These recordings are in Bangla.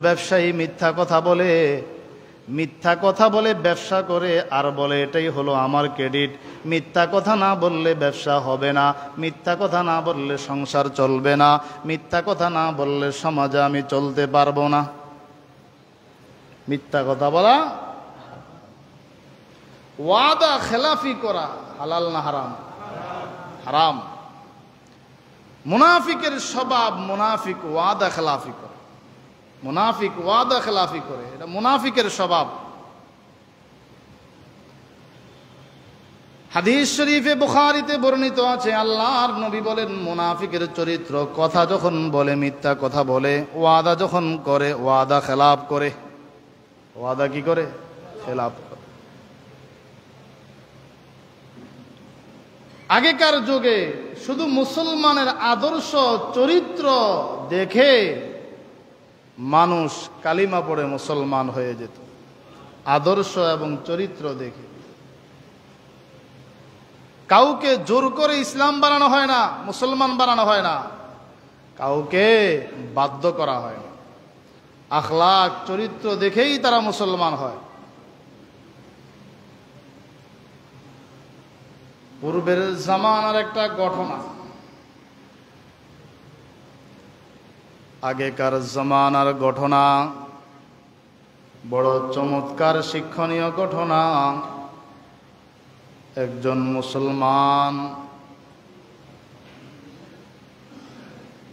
ব্যবসায়ী মিথ্যা কথা বলে ব্যবসা করে আর বলে এটাই হলো আমার ক্রেডিট। মিথ্যা কথা না বললে ব্যবসা হবে না, মিথ্যা কথা না বললে সংসার চলবে না, মিথ্যা কথা না বললে সমাজে আমি চলতে পারবো না। মিথ্যা কথা বলা, ওয়াদা খেলাফি করা হালাল না হারাম? হারাম। মুনাফিকের স্বভাব, মুনাফিক ওয়াদা খেলাফি করে, মুনাফিক ওয়াদা খেলাফি করে, এটা মুনাফিকের স্বভাব। হাদিস শরীফে বুখারীতে বর্ণিত আছে, আল্লাহর নবী বলেন মুনাফিকের চরিত্র, কথা যখন বলে মিথ্যা কথা বলে, ওয়াদা যখন করে ওয়াদা খেলাফ করে। ওয়াদা কি করে? খেলাফ করে। আগেকার যুগে শুধু মুসলমানের আদর্শ চরিত্র দেখে মানুষ কালিমা পড়ে মুসলমান হয়ে যেত, আদর্শ এবং চরিত্র দেখে। কাউকে জোর করে ইসলাম বানানো হয় না, মুসলমান বানানো হয় না, কাউকে বাধ্য করা হয় না। আখলাক চরিত্র দেখেই তারা মুসলমান হয়। পূর্বের জামানার একটা ঘটনা, আগেকার জামানার ঘটনা, বড় চমৎকার শিক্ষণীয় ঘটনা। একজন মুসলমান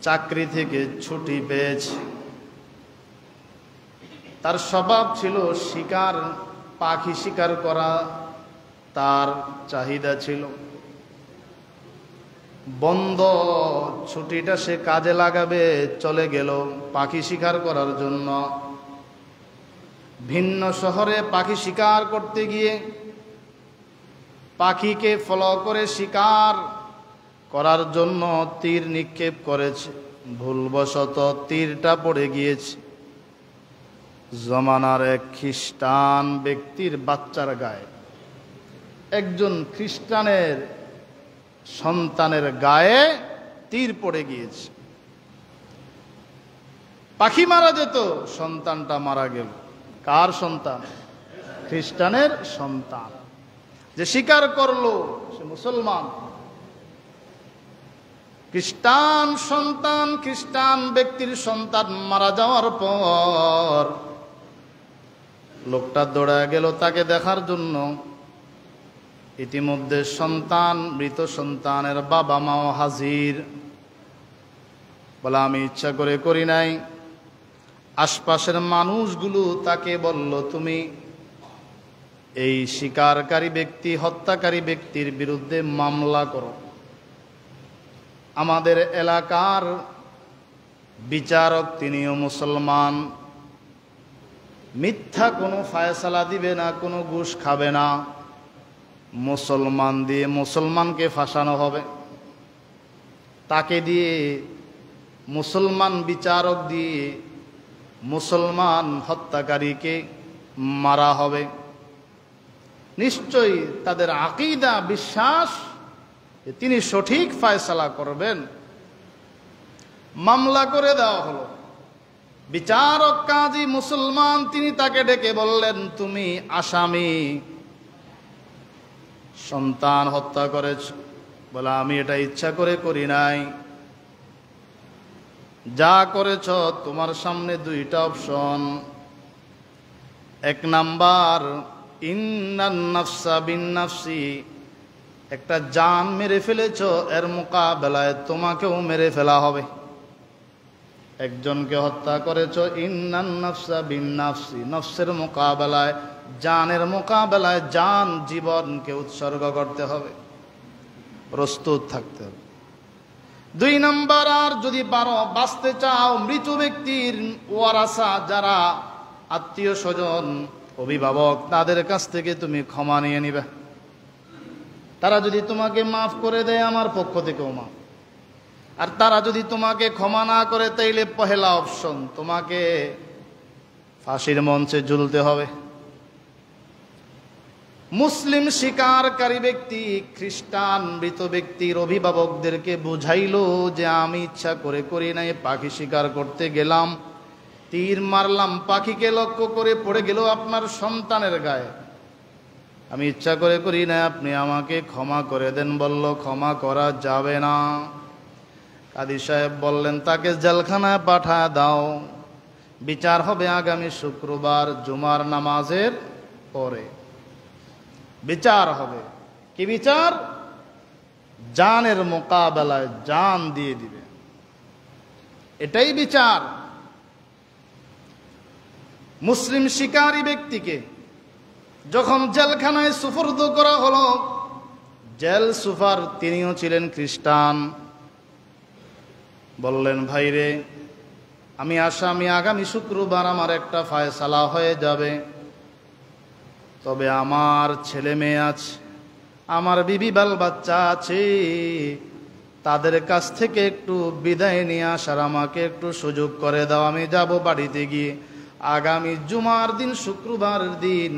চাকরি থেকে ছুটি পেয়েছে। তার স্বভাব ছিল শিকার, পাখি শিকার করা তার চাহিদা ছিল। বন্ধ ছুটিটা সে কাজে লাগাবে, চলে গেল পাখি শিকার করার জন্য। ভিন্ন শহরে পাখি শিকার করতে গিয়ে পাখিকে ফলো করে শিকার করার জন্য তীর নিক্ষেপ করেছে। ভুলবশত তীরটা পড়ে গিয়েছে জমানার এক খ্রিস্টান ব্যক্তির বাচ্চার গায়ে। একজন খ্রিস্টানের সন্তানের গায়ে তীর পড়ে গিয়েছে। পাখি মারা যেত, সন্তানটা মারা গেল। কার সন্তান? খ্রিস্টানের সন্তান। যে শিকার করলো সে মুসলমান। খ্রিস্টান সন্তান, খ্রিস্টান ব্যক্তির সন্তান মারা যাওয়ার পর লোকটা দৌড়া গেল তাকে দেখার জন্য। ইতিমধ্যে সন্তান, মৃত সন্তানের বাবা মাও হাজির। বলে আমি ইচ্ছা করে করি নাই। আশপাশের মানুষগুলো তাকে বলল, তুমি এই শিকারকারী ব্যক্তি, হত্যাকারী ব্যক্তির বিরুদ্ধে মামলা করো। আমাদের এলাকার বিচারক, তিনিও মুসলমান, মিথ্যা কোনো ফায়সালা দিবে না, কোনো ঘুষ খাবে না। মুসলমান দিয়ে মুসলমানকে ফাঁসানো হবে, তাকে দিয়ে, মুসলমান বিচারক দিয়ে মুসলমান হত্যাকারীকে মারা হবে। নিশ্চয়ই তাদের আকীদা, বিশ্বাস তিনি সঠিক ফায়সালা করবেন। মামলা করে দেওয়া হলো। বিচারক কাজী মুসলমান, তিনি তাকে ডেকে বললেন, তুমি আসামি, সন্তান হত্যা করেছ। বলে আমি এটা ইচ্ছা করে করি নাই। যা করেছ তোমার সামনে দুইটা অপশন। এক নাম্বার, ইন্নান নাফসা বিন নাফসি, একটা জান মেরে ফেলেছ, এর মোকাবেলায় তোমাকেও মেরে ফেলা হবে। একজনকে হত্যা করেছ, ইন্নান নাফসা বিন নাফসি, নফসের মোকাবেলায়, জানের মোকাবেলায় জান, জীবনকে উৎসর্গ করতে হবে, প্রস্তুত থাকতে হবে। দুই নাম্বার, আর যদি পারো বাঁচতে চাও, মৃত ব্যক্তির ওয়ারাসা, যারা আত্মীয় স্বজন, অভিভাবক, তাদের কাছ থেকে তুমি ক্ষমা নিয়ে নিবে। তারা যদি তোমাকে মাফ করে দেয়, আমার পক্ষ থেকেও মাফ। আর তারা যদি তোমাকে ক্ষমা না করে, তাইলে পহেলা অপশন, তোমাকে ফাঁসির মঞ্চে ঝুলতে হবে। মুসলিম শিকারকারী ব্যক্তি খ্রিস্টান মৃত ব্যক্তির অভিভাবকদেরকে বুঝাইল যে আমি ইচ্ছা করে করি নাই, পাখি শিকার করতে গেলাম, তীর মারলাম পাখিকে লক্ষ্য করে, পড়ে গেল আপনার সন্তানের গায়ে। আমি ইচ্ছা করে করি না, আপনি আমাকে ক্ষমা করে দেন। বলল ক্ষমা করা যাবে না। কাজী সাহেব বললেন তাকে জেলখানায় পাঠা দাও, বিচার হবে আগামী শুক্রবার জুমার নামাজের পরে বিচার হবে। কি বিচার? জানের মোকাবেলায় জান দিয়ে দিবে, এটাই বিচার। মুসলিম শিকারী ব্যক্তিকে যখন জেলখানায় সুফর্দ করা হলো, জেল সুপার তিনিও ছিলেন খ্রিস্টান। বললেন ভাইরে, আমি আসামি, আগামী শুক্রবার আমার একটা ফায়সালা হয়ে যাবে, তবে আমার ছেলে মেয়ে আছে, আমার বিবি বাল বাচ্চা আছে, তাদের কাছ থেকে একটু বিদায় নিয়ে আসার আমাকে একটু সুযোগ করে দাও। আমি যাব বাড়িতে গিয়ে আগামী জুমার দিন, শুক্রবারের দিন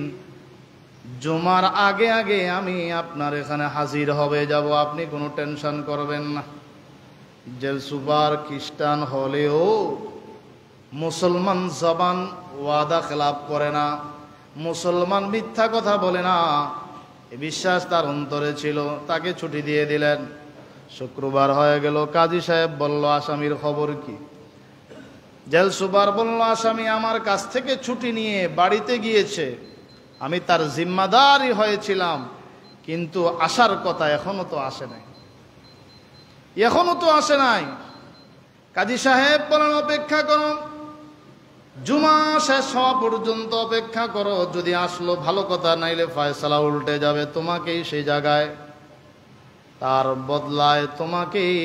জুমার আগে আগে আমি আপনার এখানে হাজির হবে যাব, আপনি কোনো টেনশন করবেন না। জেল সুপার খ্রিস্টান হলেও মুসলমান জবান ওয়াদা খেলাপ করে না, মুসলমান মিথ্যা কথা বলে না, এ বিশ্বাস তার অন্তরে ছিল। তাকে ছুটি দিয়ে দিলেন। শুক্রবার হয়ে গেল। কাজী সাহেব বলল আসামির খবর কি? জেল সুপার বলল আসামি আমার কাছ থেকে ছুটি নিয়ে বাড়িতে গিয়েছে, আমি তার জিম্মাদারি হয়েছিলাম, কিন্তু আসার কথা এখনো তো আসে নাই, এখনো তো আসে নাই। কাজী সাহেব বলেন অপেক্ষা করো, জুমা শেষ হওয়া পর্যন্ত অপেক্ষা করো, যদি আসলো ভালো কথা, নাইলে ফয়সালা উল্টে যাবে, তোমাকেই সেই জায়গায় তার বদলায় তোমাকেই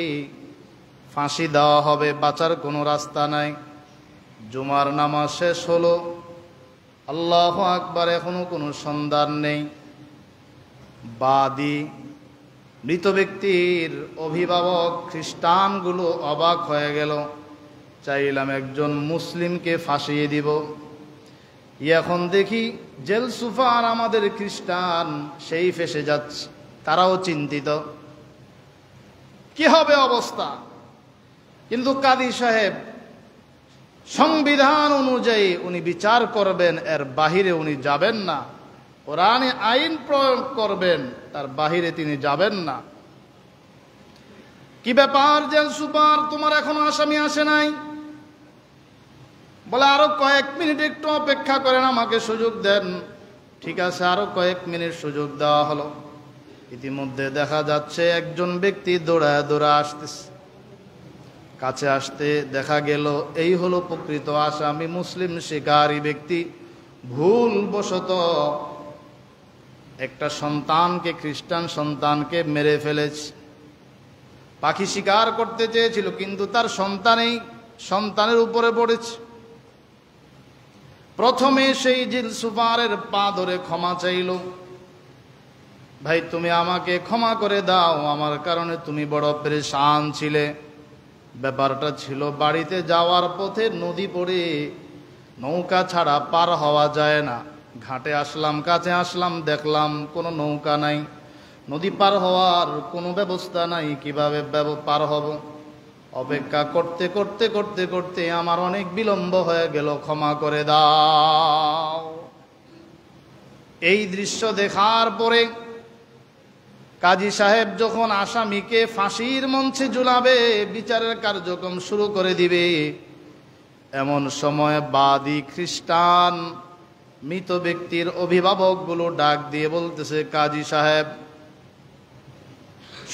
ফাঁসি দেওয়া হবে, বাঁচার কোনো রাস্তা নাই। জুমার নামাজ শেষ হলো, আল্লাহু আকবার, এখনো কোনো সন্ধান নেই। বাদী মৃত ব্যক্তির অভিভাবক খ্রিস্টানগুলো অবাক হয়ে গেল। চাইলাম একজন মুসলিমকে ফাঁসিয়ে দিব, এখন দেখি জেল সুপার আমাদের খ্রিস্টান, সেই ফেসে যাচ্ছে, তারাও চিন্তিত কি হবে অবস্থা। কিন্তু কাজী সাহেব সংবিধান অনুযায়ী উনি বিচার করবেন, এর বাহিরে উনি যাবেন না, কোরআনে আইন প্রয়োগ করবেন, তার বাহিরে তিনি যাবেন না। কি ব্যাপার জেল সুপার, তোমার এখনো আসামি আসে নাই? বলে আরো কয়েক মিনিট একটু অপেক্ষা করেন, আমাকে সুযোগ দেন। ঠিক আছে, আরো কয়েক মিনিট সুযোগ দেওয়া হলো। ইতিমধ্যে দেখা যাচ্ছে একজন ব্যক্তি দৌড়ায় দৌড়ায় আসতেছে। কাছে আসতে দেখা গেল এই হলো প্রকৃত আসামি, মুসলিম শিকারী ব্যক্তি। ভুলবশত একটা সন্তানকে, খ্রিস্টান সন্তানকে মেরে ফেলেছে। পাখি শিকার করতে চেয়েছিল, কিন্তু তার সন্তানের উপরে পড়েছে। প্রথমে সেই জেল সুপারের পা ধরে ক্ষমা চাইল, ভাই তুমি আমাকে ক্ষমা করে দাও, আমার কারণে তুমি বড় পেরেশান ছিলে। ব্যাপারটা ছিল বাড়িতে যাওয়ার পথে নদী পড়ে নৌকা ছাড়া পার হওয়া যায় না। ঘাটে আসলাম, কাছে আসলাম, দেখলাম কোনো নৌকা নাই, নদী পার হওয়ার কোনো ব্যবস্থা নাই, কিভাবে পার হব? অপেক্ষা করতে করতে করতে করতে আমার অনেক বিলম্ব হয়ে গেল, ক্ষমা করে দাও। এই দৃশ্য দেখার পরে কাজী সাহেব যখন আসামিকে ফাঁসির মঞ্চে ঝুলাবে, বিচারের কার্যক্রম শুরু করে দিবে, এমন সময় বাদী খ্রিস্টান মৃত ব্যক্তির অভিভাবকগুলো ডাক দিয়ে বলতেছে, কাজী সাহেব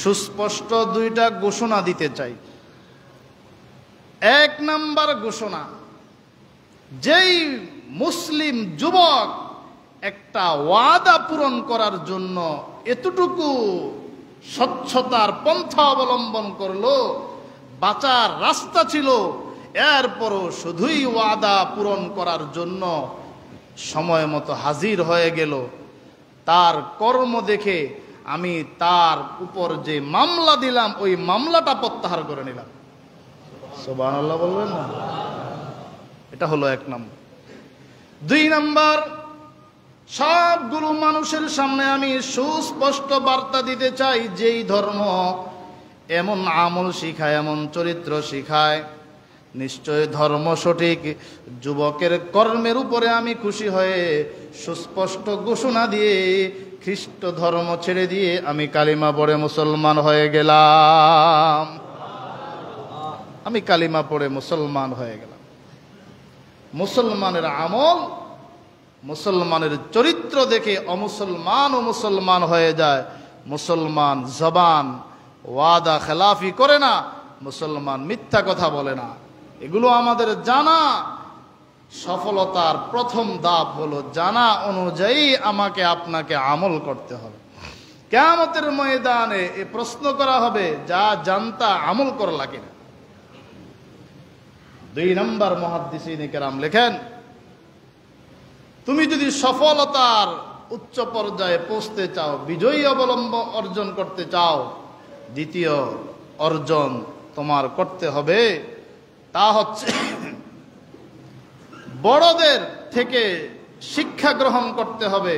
সুস্পষ্ট দুইটা ঘোষণা দিতে চাই। এক নাম্বার ঘোষণা, যেই মুসলিম যুবক একটা ওয়াদা পূরণ করার জন্য এতটুকু স্বচ্ছতার পন্থা অবলম্বন করলো, বাঁচার রাস্তা ছিল, এরপরও শুধুই ওয়াদা পূরণ করার জন্য সময় মতো হাজির হয়ে গেল, তার কর্ম দেখে আমি তার উপর যে মামলা দিলাম ওই মামলাটা প্রত্যাহার করে নিলাম। সুবহানাল্লাহ বলবেন না? এটা হলো এক নম্বর। দুই নম্বর, সবগুলো মানুষের সামনে আমি সুস্পষ্ট বার্তা দিতে চাই, যেই ধর্ম এমন আমল শিখায়, এমন চরিত্র শিখায়, নিশ্চয় ধর্ম সঠিক। যুবকের কর্মের উপরে আমি খুশি হয়ে সুস্পষ্ট ঘোষণা দিয়ে খ্রিস্ট ধর্ম ছেড়ে দিয়ে আমি কালিমা পড়ে মুসলমান হয়ে গেলাম। আমি কালিমা পড়ে মুসলমান হয়ে গেলাম। মুসলমানের আমল, মুসলমানের চরিত্র দেখে অমুসলমানও মুসলমান হয়ে যায়। মুসলমান জবান ওয়াদা খেলাফি করে না, মুসলমান মিথ্যা কথা বলে না। এগুলো আমাদের জানা। সফলতার প্রথম ধাপ হলো জানা অনুযায়ী আমাকে আপনাকে আমল করতে হবে। কিয়ামতের ময়দানে এ প্রশ্ন করা হবে, যা জানতা আমল করলা কিনা। 2 নম্বর মুহাদ্দিসিনে কেরাম লেখেন, তুমি যদি সফলতার উচ্চ পর্যায়ে পৌঁছতে চাও, বিজয়ী অর্জন করতে চাও, দ্বিতীয় অর্জন তোমার করতে হবে তা হচ্ছে বড়দের থেকে শিক্ষা গ্রহণ করতে হবে,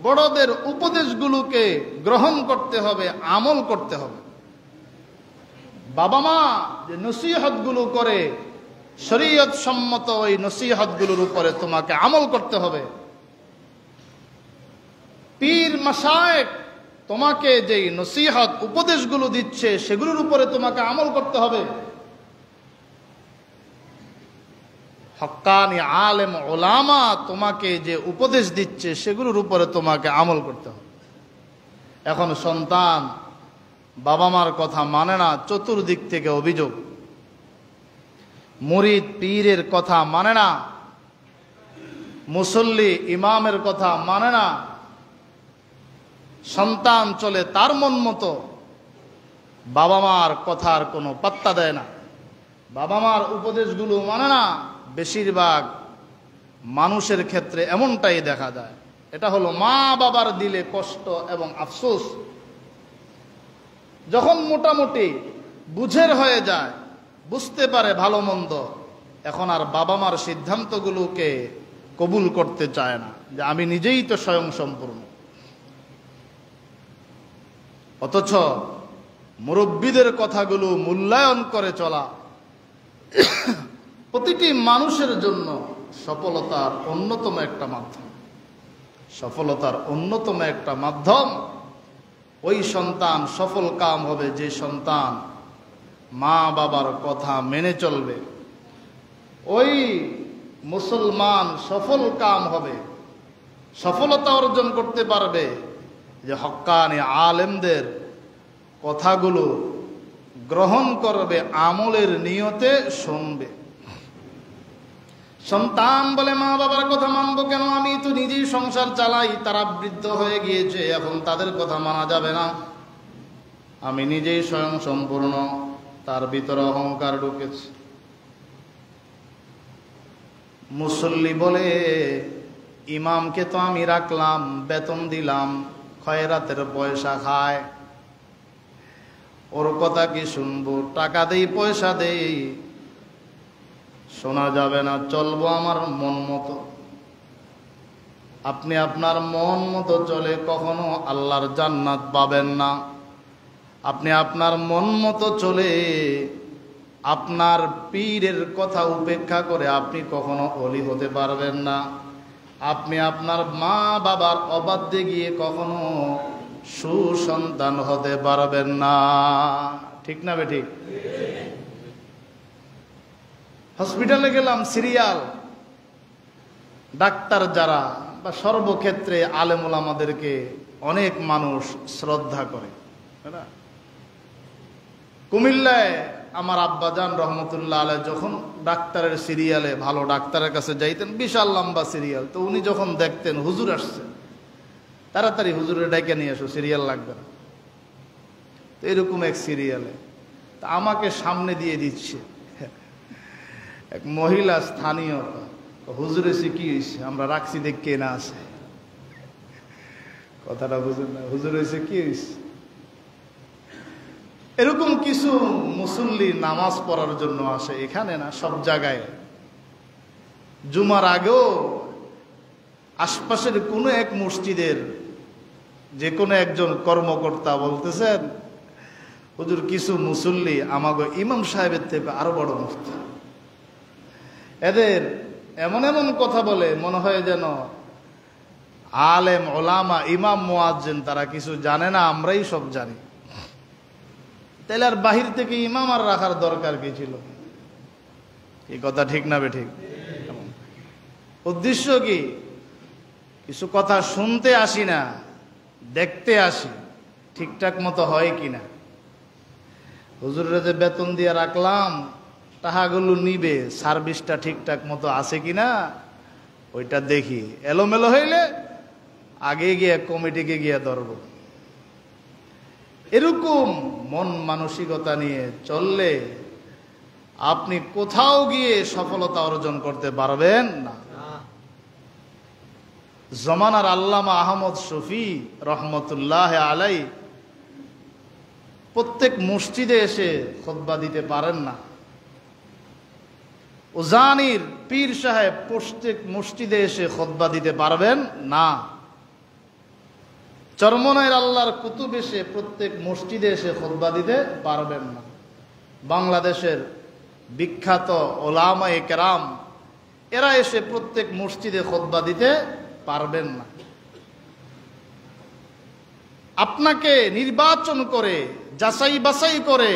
বড়দের উপদেশগুলোকে গ্রহণ করতে হবে, আমল করতে হবে। বাবা মা যে নসিহতগুলো করে শরীয়ত সম্মত ওই নসিহতগুলোর উপরে তোমাকে আমল করতে হবে। পীর মাশায়েখ তোমাকে যেই নসিহত উপদেশগুলো দিচ্ছে সেগুলোর উপরে তোমাকে আমল করতে হবে। হক্কানি আলেম ওলামা তোমাকে যে উপদেশ দিচ্ছে সেগুলোর উপরে তোমাকে আমল করতে হবে। এখন সন্তান বাবা মার কথা মানে না, চতুর্দিক থেকে অভিযোগ। মুরিদ পীরের কথা মানে না, মুসল্লি ইমামের কথা মানে না, সন্তান চলে তার মন মতো, বাবা মার কথার কোনো পাত্তা দেয় না, বাবা মার উপদেশগুলো মানে না। বেশিরভাগ মানুষের ক্ষেত্রে এমনটাই দেখা যায়। এটা হলো মা বাবার দিলে কষ্ট এবং আফসোস। যখন মোটামুটি বুঝের হয়ে যায়, বুঝতে পারে ভালো মন্দ, এখন আর বাবা মার সিদ্ধান্তগুলোকে কবুল করতে চায় না, যে আমি নিজেই তো স্বয়ং সম্পূর্ণ। অথচ মুরব্বীদের কথাগুলো মূল্যায়ন করে চলা প্রতিটি মানুষের জন্য সফলতার অন্যতম একটা মাধ্যম। সফলতার অন্যতম একটা মাধ্যম। ওই সন্তান সফল কাম হবে যে সন্তান মা বাবার কথা মেনে চলবে। ওই মুসলমান সফল কাম হবে, সফলতা অর্জন করতে পারবে যে হক্কানি আলেমদের কথাগুলো গ্রহণ করবে, আমলের নিয়তে শুনবে। সন্তান বলে মা বাবার কথা মানবো কেন, আমি তো নিজেই সংসার চালাই, তারা বৃদ্ধ হয়ে গিয়েছে, এখন তাদের কথা মানা যাবে না, আমি নিজেই স্বয়ং সম্পূর্ণ। তার ভিতরে অহংকার ঢুকেছে। মুসল্লি বলে ইমামকে তো আমি রাখলাম, বেতন দিলাম, খয়রাতের পয়সা খায়, ওর কথা কি শুনবো, টাকা দেই পয়সা দেই, শোনা যাবে না, চলবো আমার মন মতো। আপনি আপনার মন মতো চলে কখনো আল্লাহর জান্নাত পাবেন না। আপনি আপনার মন মতো চলে আপনার পীরের কথা উপেক্ষা করে আপনি কখনো ওলি হতে পারবেন না। আপনি আপনার মা বাবার অবাধ্যে গিয়ে কখনো সুসন্তান হতে পারবেন না। ঠিক না বেঠিক? হসপিটালে গেলাম, সিরিয়াল, ডাক্তার যারা বা সর্বক্ষেত্রে আলেম ওলামাদেরকে অনেক মানুষ শ্রদ্ধা করে। কুমিল্লায় আমার আব্বাজান রহমতুল্লাহ আলাইহি যখন ডাক্তারের সিরিয়ালে ভালো ডাক্তারের কাছে যাইতেন, বিশাল লম্বা সিরিয়াল, তো উনি যখন দেখতেন হুজুর আসছে, তাড়াতাড়ি হুজুরের ডাইকে নিয়ে আসো, সিরিয়াল লাগবে না। তো এরকম এক সিরিয়ালে তা আমাকে সামনে দিয়ে দিচ্ছে এক মহিলা স্থানীয়, হুজুর এসে কি হয়েছে, আমরা রাখছি দেখে না আছে, কথাটা বুঝুন না, হুজুর এসে কি হয়েছে। এরকম কিছু মুসল্লি নামাজ পড়ার জন্য আসে, এখানে না সব জায়গায়। জুমার আগেও আশপাশের কোনো এক মসজিদের যে কোনো একজন কর্মকর্তা বলতেছেন, হুজুর কিছু মুসল্লি আমাগো ইমাম সাহেবের থেকে আরো বড় মুফতি, এদের এমন এমন কথা বলে মনে হয় যেন আলেম ওলামা ইমাম মুয়াজ্জিন তারা কিছু জানে না, আমরাই সব জানি। তাহলে আর বাহির থেকে ইমাম আর রাখার দরকার কি ছিল? এই কথা ঠিক না বেঠিক? উদ্দেশ্য কি? কিছু কথা শুনতে আসি না, দেখতে আসি ঠিকঠাক মতো হয় কিনা। হুজুরের যে বেতন দিয়ে রাখলাম, টাকাগুলো নিবে, সার্ভিসটা ঠিকঠাক মতো আছে কিনা ওইটা দেখি। এলোমেলো হইলে আগে গিয়ে কমিটিকে গিয়ে ধরব। এরকম মন মানসিকতা নিয়ে চললে আপনি কোথাও গিয়ে সফলতা অর্জন করতে পারবেন না। জমানার আল্লামা আহমদ শফি রহমতুল্লাহ আলাই প্রত্যেক মসজিদে এসে খুতবা দিতে পারেন না। উজানির পীর সাহেব প্রত্যেক মসজিদে এসে খুতবা দিতে পারবেন না। চরমনাইয়ের আল্লাহর কুতুব এসে প্রত্যেক মসজিদে এসে খুতবা দিতে পারবেন না। বাংলাদেশের বিখ্যাত ওলামায়ে কেরাম এরা এসে প্রত্যেক মসজিদে খুতবা দিতে পারবেন না। আপনাকে নির্বাচন করে যাচাই বাছাই করে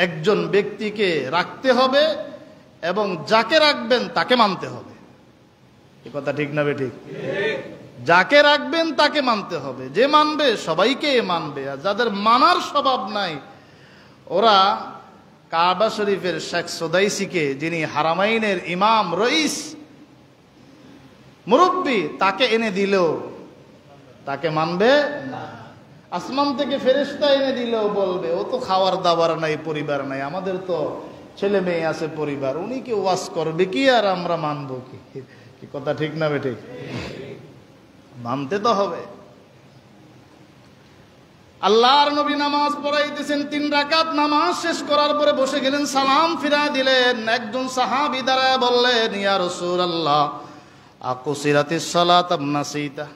একজন ব্যক্তিকে রাখতে হবে এবং যাকে রাখবেন তাকে মানতে হবে। এই কথা ঠিক না বেঠিক? যাকে রাখবেন তাকে মানতে হবে। যে মানবে সবাইকে মানবে। আর যাদের মানার স্বভাব নাই, ওরা কাবা শরীফের শেখ সুদাইসিকে, যিনি হারামাইনের ইমাম রইস মুরব্বী, তাকে এনে দিলেও তাকে মানবে না। আসমান থেকে ফেরেশতা এনে দিলেও বলবে ও তো খাওয়ার দাবার নাই, পরিবার নাই, আমাদের তো ছেলে মেয়ে আছে, পরিবার, উনি কি ওয়াজ করবে কি আর আমরা মানবো কি? কি কথা ঠিক না বেঠিক? মানতে তো হবে। আল্লাহর নবী নামাজ পড়াইতেছেন, 3 রাকাত নামাজ শেষ করার পরে বসে গেলেন, সালাম ফিরা দিলেন। একজন সাহাবী দাঁড়ায় বললেন, ইয়া রাসূলুল্লাহ আকুসিরাতিস সালাত আম নাসিতা,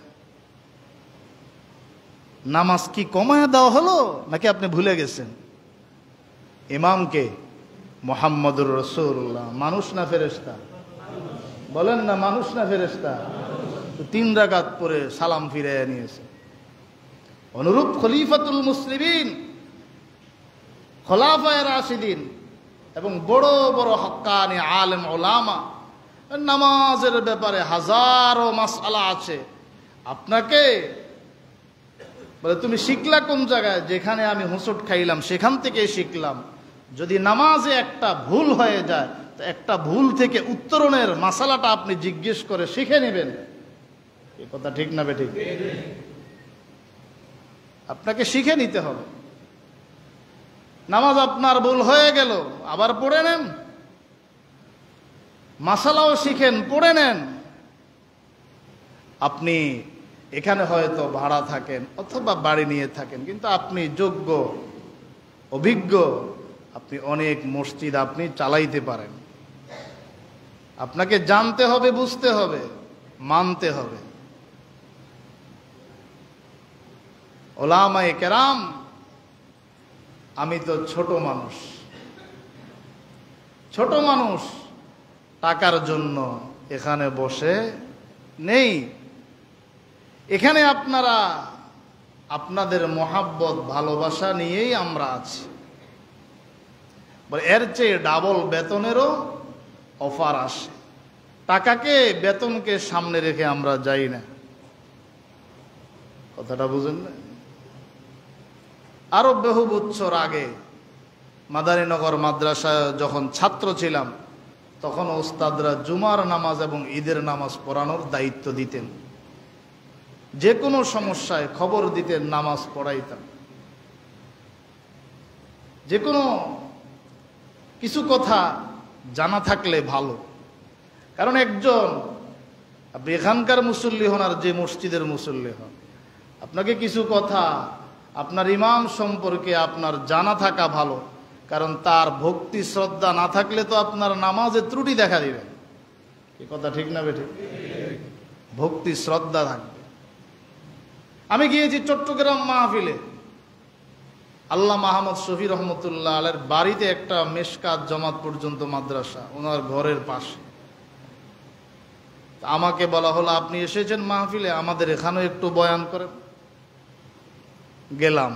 নামাজ কি কমায় দেওয়া হলো নাকি আপনি ভুলে গেছেন? ইমামকে মুহাম্মদুর রাসূলুল্লাহ, মানুষ না ফেরেশতা? বলেন না, মানুষ না ফেরেশতা? 3 রাকাত পরে সালাম ফিরিয়ে নিয়েছে। অনুরূপ খলিফাতুল মুসলিমিন, খোলাফায়ে রাশিদিন এবং বড় বড় হক্কানি আলেম ওলামা, নামাজের ব্যাপারে হাজারো মাসআলা আছে। আপনাকে বলে তুমি শিখলা কোন জায়গায়? যেখানে আমি হোঁচট খাইলাম সেখান থেকে শিখলাম। যদি নামাজে একটা ভুল হয়ে যায়, তো একটা ভুল থেকে উত্তরণের মাসালাটা আপনি জিজ্ঞেস করে শিখে নেবেন। এই কথা ঠিক না বেঠিক? আপনাকে শিখে নিতে হবে। নামাজ আপনার ভুল হয়ে গেল, আবার পড়ে নেন, মাসালাও শিখেন, পড়ে নেন। আপনি এখানে হয়তো ভাড়া থাকেন অথবা বাড়ি নিয়ে থাকেন, কিন্তু আপনি যোগ্য, অভিজ্ঞ, আপনি অনেক মসজিদ আপনি চালাইতে পারেন। আপনাকে জানতে হবে, বুঝতে হবে, মানতে হবে। ওলামায়ে কেরাম, আমি তো ছোট মানুষ, টাকার জন্য এখানে বসে নেই। এখানে আপনারা আপনাদের মহাব্বত ভালোবাসা নিয়েই আমরা আছি। এর চেয়ে ডাবল বেতনেরও অফার আসে। টাকাকে, বেতনকে সামনে রেখে আমরা যাই না। কথাটা বুঝেন না? আরো বহু বছর আগে মাদারীনগর মাদ্রাসায় যখন ছাত্র ছিলাম, তখন ওস্তাদরা জুমার নামাজ এবং ঈদের নামাজ পড়ানোর দায়িত্ব দিতেন। যে কোনো সমস্যায় খবর দিতেন, নামাজ পড়াইতাম। যে কোনো কিছু কথা জানা থাকলে ভালো। কারণ একজন, আপনি এখানকার মুসল্লি হন আর যে মসজিদের মুসল্লি হন, আপনাকে কিছু কথা আপনার ইমাম সম্পর্কে আপনার জানা থাকা ভালো। কারণ তার ভক্তি শ্রদ্ধা না থাকলে তো আপনার নামাজে ত্রুটি দেখা দিবে। এই কথা ঠিক না বেঠিক? ভক্তি শ্রদ্ধা থাকবে। আমি গিয়েছি চট্টগ্রাম মাহফিলে, আল্লাহ মাহমুদ শফি রহমতুল্লাহ আলের বাড়িতে একটা মেশকাত জমাত পর্যন্ত মাদ্রাসা, ওনার ঘরের পাশে। আমাকে বলা হলো, আপনি এসেছেন মাহফিলে, আমাদের এখানেও একটু বয়ান করেন। গেলাম।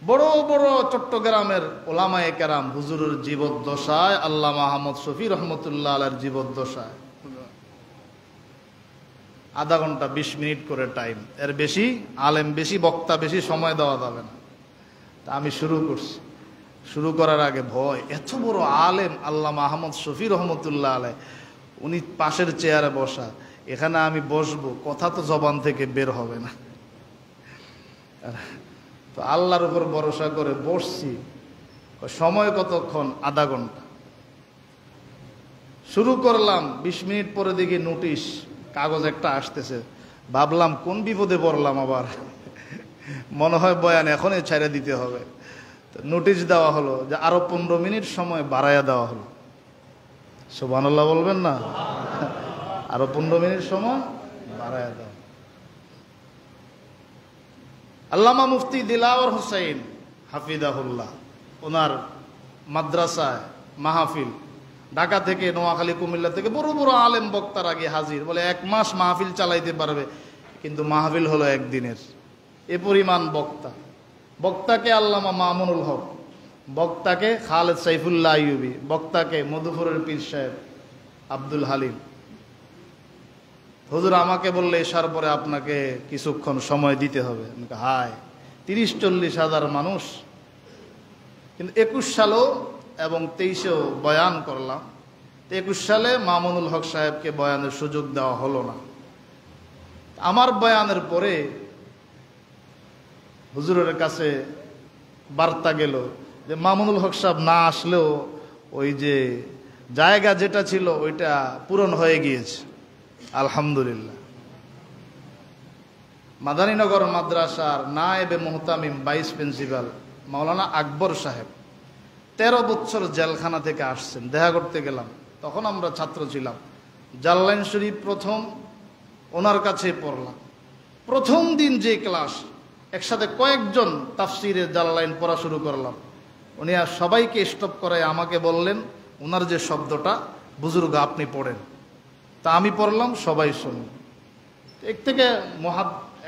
বড় বড় চট্টগ্রামের ওলামায়ে কেরাম হুজুরের জীবদ্দশায়, আল্লাহ মাহমুদ শফি রহমতুল্লাহ আলের জীবদ্দশায় আধা ঘন্টা 20 মিনিট করে টাইম, এর বেশি আলেম বেশি, বক্তা বেশি সময় দেওয়া যাবে না। তা আমি শুরু করছি। শুরু করার আগে ভয়, এত বড় আলেম আল্লাহ মাহমুদ শফি রহমতুল্লাহ আলাই, উনি পাশের চেয়ারে বসা, এখানে আমি বসবো, কথা তো জবান থেকে বের হবে না। তো আল্লাহর উপর ভরসা করে বসছি। সময় কতক্ষণ? আধা ঘন্টা। শুরু করলাম, 20 মিনিট পরে দেখি নোটিশ, কাগজ একটা আসতেছে। ভাবলাম কোন বিপদে পড়লাম আবার, মনে হয় বয়ান এখনই ছেড়ে দিতে হবে। নোটিশ দেওয়া হলো যে আরো 15 মিনিট সময় বাড়াইয়া দেওয়া হলো। সুবহানাল্লাহ বলবেন না? আরো 15 মিনিট সময় বাড়াইয়া দেওয়া। আল্লামা মুফতি দিলাওয়ার হোসেন হাফিজাহুল্লাহ, ওনার মাদ্রাসায় মাহফিল, ঢাকা থেকে, নোয়াখালী, কুমিল্লা থেকে বড় বড় আলেম বক্তার আগে হাজির। বলে 1 মাস মাহফিল চালাইতে পারবে, কিন্তু মাহফিল হলো একদিনের। এ পরিমাণ বক্তা। বক্তাকে আল্লামা মামুনুল হক, বক্তাকে খালেদ সাইফুল্লাহ আইয়ুবী, বক্তাকে মধুপুরের পীর সাহেব আব্দুল হালিম। হুজুর আমাকে বললে এসার পরে আপনাকে কিছুক্ষণ সময় দিতে হবে। হায়, 30-40 হাজার মানুষ। কিন্তু 21 সালেও এবং 23-এও বয়ান করলাম। 21 সালে মামুনুল হক সাহেবকে বয়ানের সুযোগ দেওয়া হলো না। আমার বয়ানের পরে হুজুরের কাছে বার্তা গেল যে মামুনুল হক সাহেব না আসলেও ওই যে জায়গা যেটা ছিল ওইটা পূরণ হয়ে গিয়েছে, আলহামদুলিল্লাহ। মাদানীনগর মাদ্রাসার নায়েবে মুহতামিম, ভাইস প্রিন্সিপাল মাওলানা আকবর সাহেব 13 বছর জেলখানা থেকে আসছেন। দেখা করতে গেলাম, তখন আমরা ছাত্র ছিলাম। জাল্লাইন শরীফ প্রথম ওনার কাছে পড়লাম। প্রথম দিন যে ক্লাস, একসাথে কয়েকজন তাফসিরের জাল্লাইন পড়া শুরু করলাম। উনি আর সবাইকে স্টপ করায় আমাকে বললেন, ওনার যে শব্দটা, বুজুর্গ আপনি পড়েন। তা আমি পড়লাম, সবাই শুনুন। এক থেকে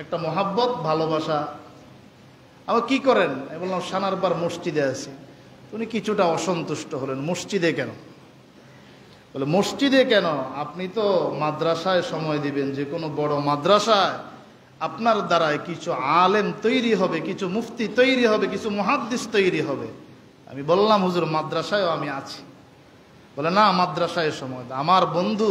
একটা মহাব্বত, ভালোবাসা। আমার কি করেন? আমি বললাম সানারপার মসজিদে আছি। উনি কিছুটা অসন্তুষ্ট হলেন, মসজিদে কেন? বলে মসজিদে কেন? আপনি তো মাদ্রাসায় সময় দিবেন, যে কোনো বড় মাদ্রাসায় আপনার দ্বারায় কিছু আলেম তৈরি হবে, কিছু মুফতি তৈরি হবে, কিছু মুহাদ্দিস তৈরি হবে। আমি বললাম হুজুর মাদ্রাসায়ও আমি আছি। বলে না, মাদ্রাসায় সময়। আমার বন্ধু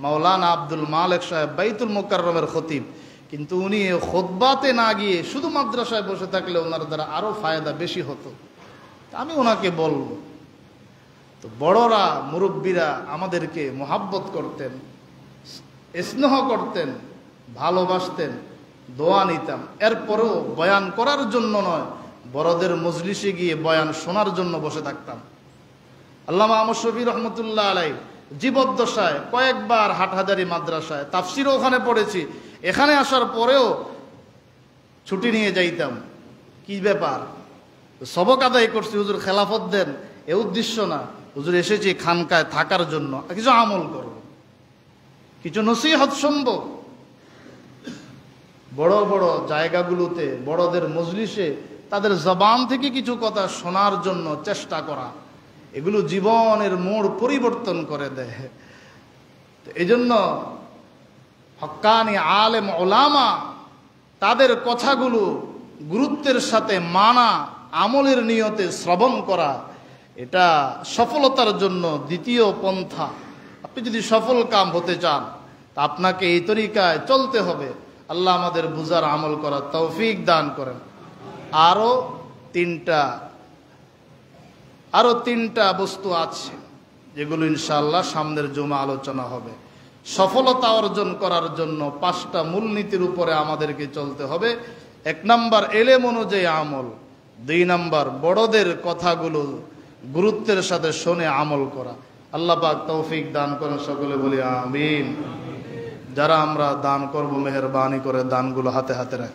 মাওলানা আব্দুল মালেক সাহেব বাইতুল মুকাররমের খতিব, কিন্তু উনি খুতবাতে না গিয়ে শুধু মাদ্রাসায় বসে থাকলে ওনার দ্বারা আরো ফায়দা বেশি হতো। আমি ওনাকে বলবো। তো বড়রা, মুরব্বীরা আমাদেরকে মোহাব্বত করতেন, স্নেহ করতেন, ভালোবাসতেন, দোয়া নিতাম। এরপরেও বয়ান করার জন্য নয়, বড়দের মজলিসে গিয়ে বয়ান শোনার জন্য বসে থাকতাম। আল্লামা আহমদ শফি রহমতুল্লাহ আলাই জীবদ্দশায় কয়েকবার হাটহাজারী মাদ্রাসায় তাফসিরও ওখানে পড়েছি। এখানে আসার পরেও ছুটি নিয়ে যাইতাম। কি ব্যাপার? সবক আদায় করছি, হুজুর খেলাফত দেন, এ উদ্দেশ্য না। হুজুর এসেছি খানকায় থাকার জন্য, কিছু আমল করব, কিছু নসিহত শুনব। বড় বড় জায়গাগুলোতে, বড়দের মজলিসে তাদের জবান থেকে কিছু কথা শোনার জন্য চেষ্টা করা, এগুলো জীবনের মোড় পরিবর্তন করে দেয়। এই জন্য হক্কানি আলেম ওলামা, তাদের কথাগুলো গুরুত্বের সাথে মানা, আমলের নিয়তে শ্রবণ করা, এটা সফলতার জন্য দ্বিতীয় পন্থা। আপনি যদি সফল কাম হতে চান, তা আপনাকে এই তরিকায় চলতে হবে। আল্লাহ আমাদের বুঝার, আমল করার তৌফিক দান করেন। আরো তিনটা বস্তু আছে, যেগুলো ইনশাআল্লাহ সামনের জুমা আলোচনা হবে। সফলতা অর্জন করার জন্য 5টা মূলনীতির উপরে আমাদেরকে চলতে হবে। 1 নাম্বার এলেম অনুযায়ী আমল, 2 নাম্বার বড়দের কথাগুলো গুরুত্বের সাথে শুনে আমল করা। আল্লাহ পাক তৌফিক দান করেন, সকলে বলি আমিন। যারা আমরা দান করব, মেহেরবানি করে দানগুলো হাতে হাতে রাখ।